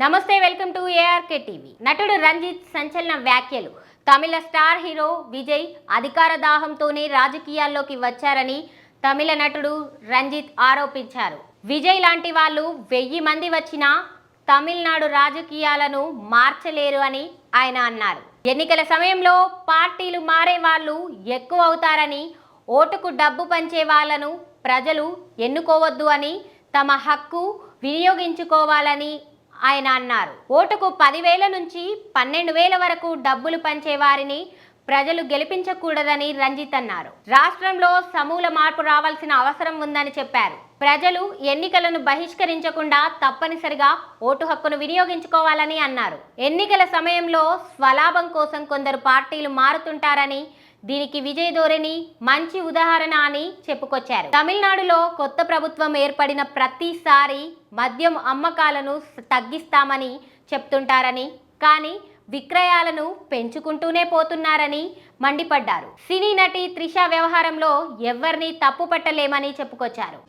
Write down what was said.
నమస్తే, welcome to ARK TV. నటుడు రంజిత్ సంచలన వ్యాఖ్యలు. తమిళ స్టార్ హీరో విజయ్ అధికార దాహంతోనే రాజకీయాల్లోకి వచ్చారని తమిళ నటుడు రంజిత్ ఆరోపించారు. విజయ్ లాంటి వాళ్ళు 1000 మంది వచ్చినా తమిళనాడు రాజకీయాలను మార్చలేరు అని ఆయన అన్నారు. ఎన్నికల సమయంలో పార్టీలు మారే వాళ్ళు ఎక్కువ అవుతారని, ఓటుకు డబ్బు పంచే వాళ్లను ప్రజలు ఎన్నుకోవద్దు అని, తమ హక్కు వినియోగించుకోవాలని ఆయన అన్నారు. ఓటుకు 10,000 నుంచి 12,000 వరకు డబ్బులు పంచే వారిని ప్రజలు గెలిపించకూడదని రంజిత్ అన్నారు. రాష్ట్రంలో సమూల మార్పు రావాల్సిన అవసరం ఉందని చెప్పారు. ప్రజలు ఎన్నికలను బహిష్కరించకుండా తప్పనిసరిగా ఓటు హక్కును వినియోగించుకోవాలని అన్నారు. ఎన్నికల సమయంలో స్వలాభం కోసం కొందరు పార్టీలు మారుతుంటారని, దీనికి విజయ్ ధోరణి మంచి ఉదాహరణ అని చెప్పుకొచ్చారు. తమిళనాడులో కొత్త ప్రభుత్వం ఏర్పడిన ప్రతిసారి మద్యం అమ్మకాలను తగ్గిస్తామని చెప్తుంటారని, కానీ విక్రయాలను పెంచుకుంటూనే పోతున్నారని మండిపడ్డారు. సినీ నటి త్రిష వ్యవహారంలో ఎవరిని తప్పు పట్టలేమని చెప్పుకొచ్చారు.